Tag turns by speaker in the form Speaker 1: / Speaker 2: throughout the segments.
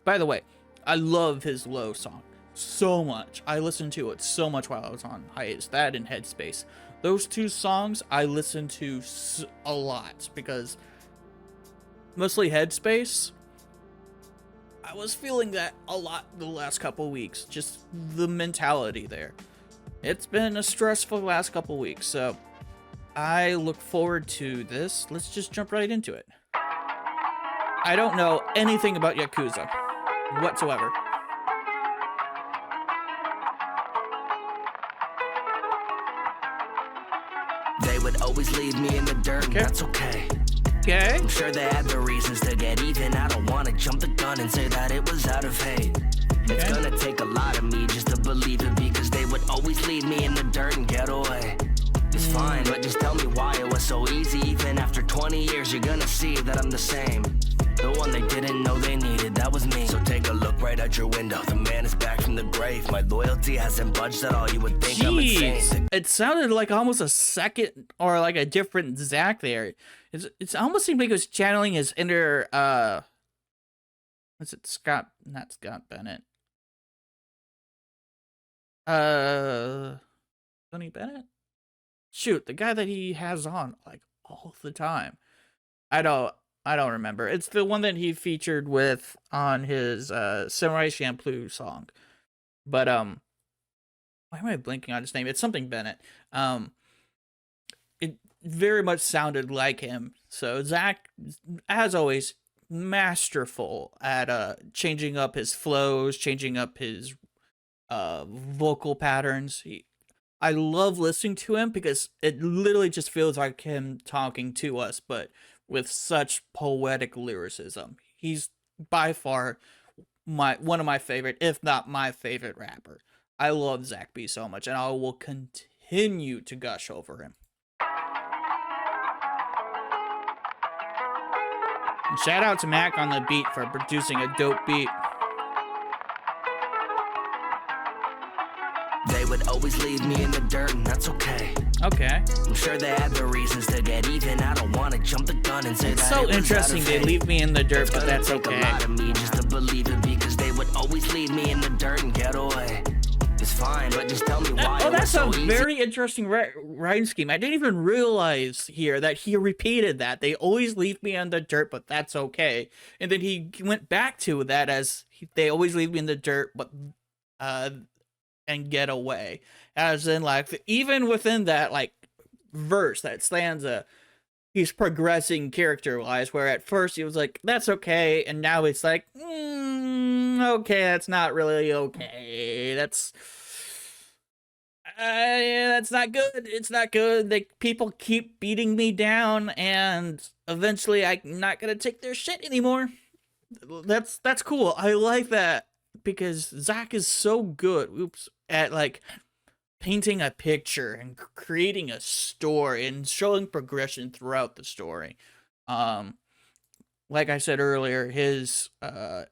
Speaker 1: By the way, I love his Low song so much. I listened to it so much while I was on hiatus. That and Headspace. Those two songs I listened to a lot because mostly Headspace. I was feeling that a lot the last couple weeks. Just the mentality there. It's been a stressful last couple weeks, so I look forward to this. Let's just jump right into it. I don't know anything about Yakuza whatsoever.
Speaker 2: They would always leave me in the dirt, and that's okay.
Speaker 1: Okay.
Speaker 2: I'm sure they had their reasons to get even. I don't want to jump the gun and say that it was out of hate. It's gonna take a lot of me just to believe it, because they would always leave me in the dirt and get away. It's fine, but just tell me why it was so easy. Even after 20 years, you're gonna see that I'm the same. The one they didn't know they needed, that was me. So take a look right out your window. The man is back from the grave. My loyalty hasn't budged at all. You would think I'm insane.
Speaker 1: It sounded like almost a second or like a different Zach there. It's almost seemed like it was channeling his inner what's it, not Scott Bennett. Tony Bennett? Shoot, the guy that he has on like all the time. I don't remember. It's the one that he featured with on his Samurai Champloo song. But why am I blinking on his name? It's something Bennett. It very much sounded like him. So Zach, as always, masterful at changing up his flows, changing up his vocal patterns. I love listening to him because it literally just feels like him talking to us, but with such poetic lyricism. He's by far one of my favorite, if not my favorite rapper. I love Zach B so much, and I will continue to gush over him. And shout out to Mac on the beat for producing a dope beat.
Speaker 2: They would always leave me in the dirt, and that's okay.
Speaker 1: Okay.
Speaker 2: I'm sure they had their reasons to get even. I don't want to jump the gun and say
Speaker 1: it's
Speaker 2: that
Speaker 1: so
Speaker 2: it was
Speaker 1: interesting
Speaker 2: out of
Speaker 1: they
Speaker 2: hate.
Speaker 1: leave me in the dirt, but that's
Speaker 2: take
Speaker 1: okay.
Speaker 2: A lot of me just to believe it, because they would always leave me in the dirt and get away. It's fine, but just tell me why.
Speaker 1: Oh, that's
Speaker 2: so
Speaker 1: a very interesting rhyme scheme. I didn't even realize here that he repeated that. They always leave me in the dirt, but that's okay. And then he went back to that as they always leave me in the dirt, but and get away. As in, like, even within that, like, verse, that stanza, he's progressing character-wise, where at first he was like, that's okay, and now it's like, okay, that's not really okay. That's not good. It's not good. People keep beating me down, and eventually I'm not gonna take their shit anymore. That's cool. I like that, because Zach is so good at, like, painting a picture and creating a story and showing progression throughout the story. Like I said earlier, his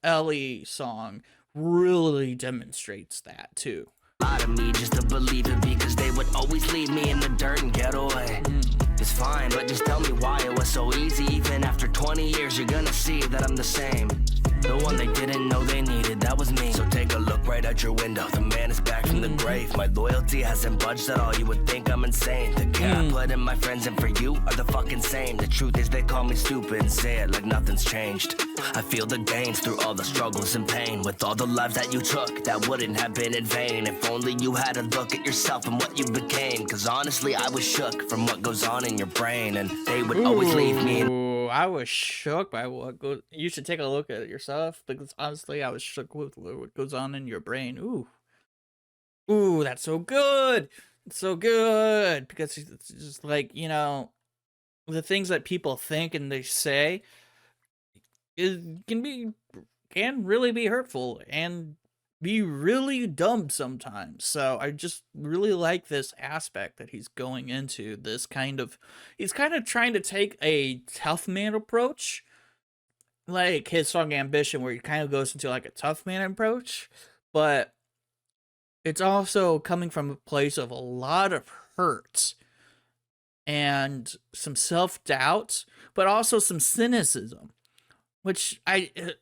Speaker 1: Ellie song really demonstrates that too.
Speaker 2: A lot of me just to believe it, because they would always leave me in the dirt and get away. It's fine, but just tell me why it was so easy. Even after 20 years, you're gonna see that I'm the same. The one they didn't know they needed, that was me. So take a look right out your window. The man is back from the grave. My loyalty hasn't budged at all. You would think I'm insane. The care I put in my friends and for you are the fucking same. The truth is they call me stupid and say it like nothing's changed. I feel the gains through all the struggles and pain. With all the lives that you took, that wouldn't have been in vain. If only you had a look at yourself and what you became. Cause honestly, I was shook from what goes on in your brain. And they would always leave me in.
Speaker 1: I was shook by what goes. You should take a look at it yourself, because honestly, I was shook with what goes on in your brain. Ooh, that's so good. It's so good, because it's just like, you know, the things that people think and they say can really be hurtful and be really dumb sometimes. So I just really like this aspect that he's going into. He's kind of trying to take a tough man approach, like his song Ambition, where he kind of goes into like a tough man approach, but it's also coming from a place of a lot of hurt and some self-doubt, but also some cynicism. Which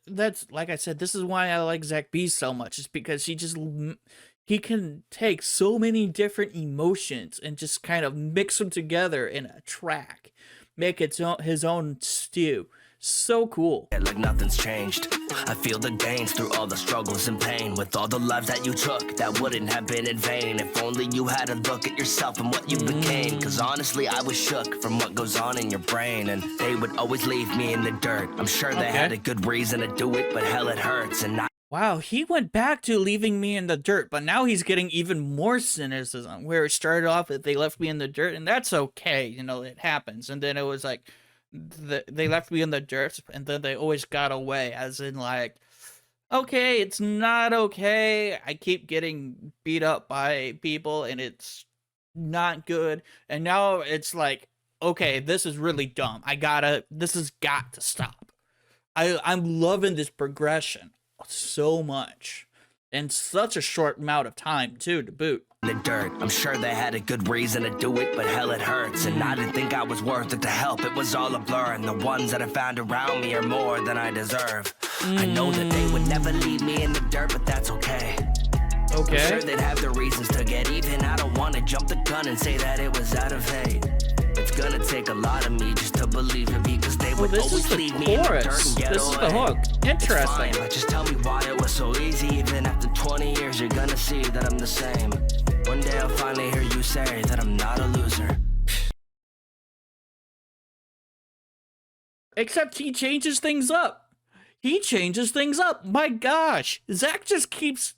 Speaker 1: that's like I said, this is why I like Zach B so much, is because he can take so many different emotions and just kind of mix them together in a track, make his own stew. So cool.
Speaker 2: Like nothing's changed. I feel the gains through all the struggles and pain. With all the lives that you took, that wouldn't have been in vain. If only you had a look at yourself and what you became. Cause honestly, I was shook from what goes on in your brain. And they would always leave me in the dirt. I'm sure they had a good reason to do it, but hell, it hurts. And
Speaker 1: wow, he went back to leaving me in the dirt, but now he's getting even more cynicism, where it started off that they left me in the dirt, and that's okay, you know, it happens. And then it was like, they left me in the dirt, and then they always got away, as in like, okay, it's not okay. I keep getting beat up by people, and it's not good. And now it's like, okay, this is really dumb. This has got to stop. I'm loving this progression so much, in such a short amount of time too, to boot.
Speaker 2: The dirt. I'm sure they had a good reason to do it, but hell, it hurts. And I didn't think I was worth it to help. It was all a blur, and the ones that I found around me are more than I deserve. I know that they would never leave me in the dirt, but that's okay.
Speaker 1: Okay.
Speaker 2: I'm sure they'd have the reasons to get even. I don't want to jump the gun and say that it was out of hate. It's gonna take a lot of me just to believe it, because they would always leave me in the dirt and get away.
Speaker 1: This is the hook. Interesting.
Speaker 2: It's fine, but just tell me why it was so easy. Even after 20 years, you're gonna see that I'm the same. One day I'll finally hear you say that I'm not a loser.
Speaker 1: Except he changes things up. He changes things up. My gosh. Zach just keeps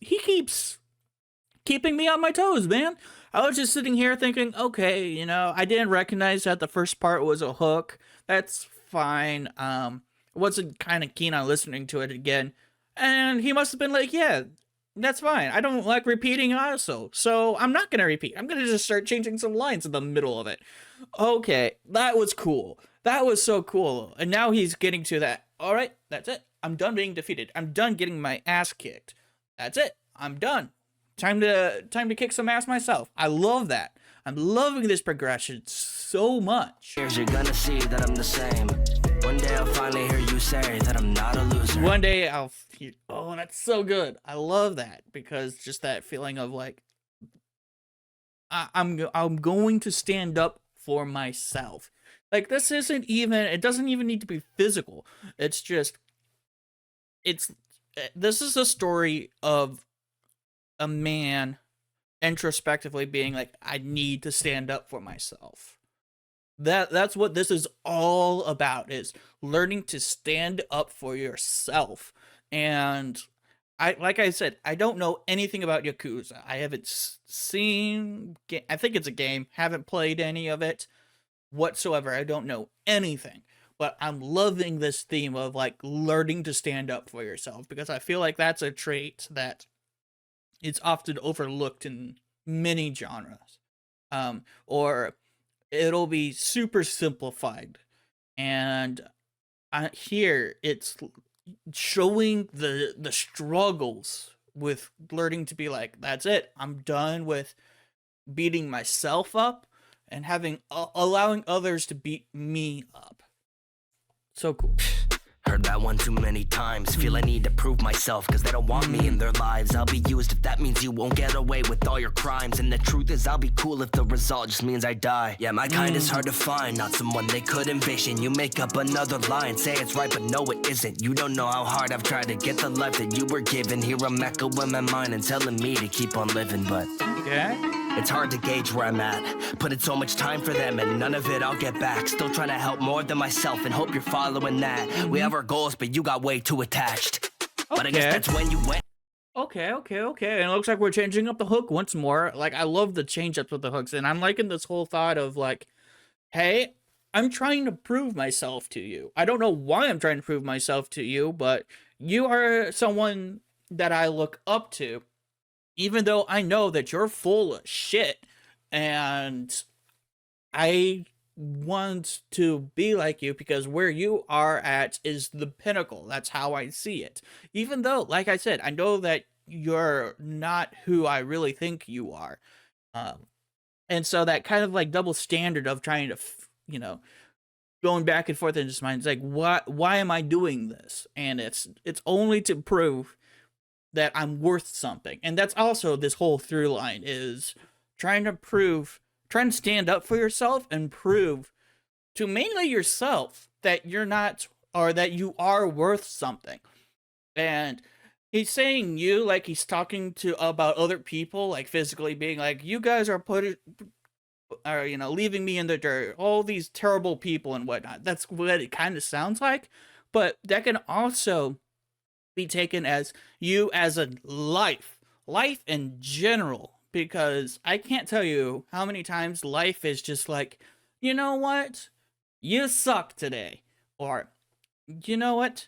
Speaker 1: keeping me on my toes, man. I was just sitting here thinking, okay, you know, I didn't recognize that the first part was a hook. That's fine. Wasn't kind of keen on listening to it again. And he must have been like, yeah, that's fine. I don't like repeating also, so I'm not going to repeat. I'm going to just start changing some lines in the middle of it. Okay, that was cool. That was so cool. And now he's getting to that. All right, that's it. I'm done being defeated. I'm done getting my ass kicked. That's it. I'm done. Time to kick some ass myself. I love that. I'm loving this progression so much.
Speaker 2: Here's you're gonna see that I'm the same. One day I'll finally hear you say that I'm not a loser.
Speaker 1: One day oh, that's so good. I love that, because just that feeling of like, I'm going to stand up for myself. Like, this isn't even, it doesn't even need to be physical. It's just, this is a story of a man introspectively being like, I need to stand up for myself. That's what this is all about, is learning to stand up for yourself. And like I said, I don't know anything about Yakuza. I haven't seen, I think it's a game, haven't played any of it whatsoever. I don't know anything. But I'm loving this theme of like learning to stand up for yourself, because I feel like that's a trait that it's often overlooked in many genres, or it'll be super simplified. And here it's showing the struggles with learning to be like, that's it. I'm done with beating myself up and allowing others to beat me up. So cool.
Speaker 2: Heard that one too many times. Feel I need to prove myself, cause they don't want me in their lives. I'll be used if that means you won't get away with all your crimes. And the truth is, I'll be cool if the result just means I die. Yeah, my kind is hard to find, not someone they could envision. You make up another line, say it's right, but no, it isn't. You don't know how hard I've tried to get the life that you were given. Here I'm echoing my mind and telling me to keep on living, but
Speaker 1: okay.
Speaker 2: It's hard to gauge where I'm at. Put in so much time for them, and none of it I'll get back. Still trying to help more than myself, and hope you're following that. We have our goals, but you got way too attached. But I guess that's when you went.
Speaker 1: Okay. And it looks like we're changing up the hook once more. Like, I love the change ups with the hooks, and I'm liking this whole thought of like, hey, I'm trying to prove myself to you. I don't know why I'm trying to prove myself to you, but you are someone that I look up to, even though I know that you're full of shit, and I want to be like you, because where you are at is the pinnacle. That's how I see it. Even though, like I said, I know that you're not who I really think you are. And so that kind of like double standard of trying to, going back and forth in his mind. It's like, why am I doing this? And it's only to prove that I'm worth something. And that's also this whole through line, is trying to stand up for yourself and prove to mainly yourself that you're not, or that you are worth something. And he's saying you like he's talking to about other people, like physically being like, you guys are leaving me in the dirt, all these terrible people and whatnot. That's what it kind of sounds like. But that can also be taken as you as a life in general, because I can't tell you how many times life is just like, you know what, you suck today, or you know what,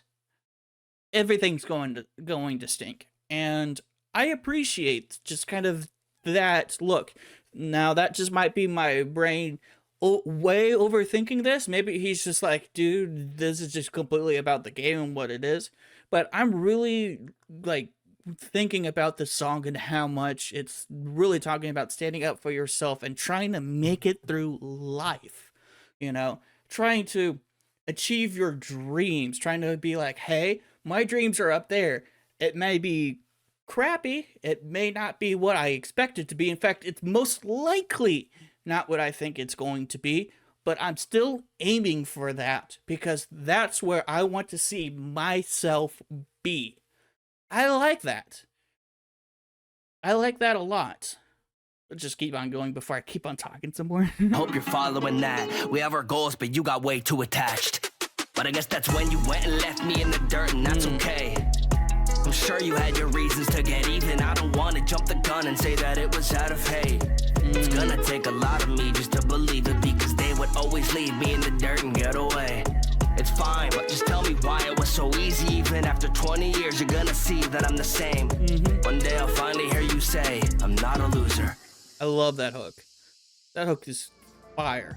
Speaker 1: everything's going to stink. And I appreciate just kind of that look. Now that just might be my brain way overthinking this. Maybe he's just like, dude, this is just completely about the game and what it is. But I'm really like thinking about the song and how much it's really talking about standing up for yourself and trying to make it through life, trying to achieve your dreams, trying to be like, hey, my dreams are up there. It may be crappy, it may not be what I expect it to be. In fact, it's most likely not what I think it's going to be, but I'm still aiming for that because that's where I want to see myself be. I like that. I like that a lot. Let's just keep on going before I keep on talking some more.
Speaker 2: Hope you're following that. We have our goals, but you got way too attached. But I guess that's when you went and left me in the dirt, and that's okay. I'm sure you had your reasons to get even. I don't want to jump the gun and say that it was out of hate. It's gonna take a lot of me just to believe it, because they would always leave me in the dirt and get away. It's fine, but just tell me why it was so easy. Even after 20 years, you're gonna see that I'm the same. One day I'll finally hear you say, I'm not a loser.
Speaker 1: I love that hook. That hook is fire.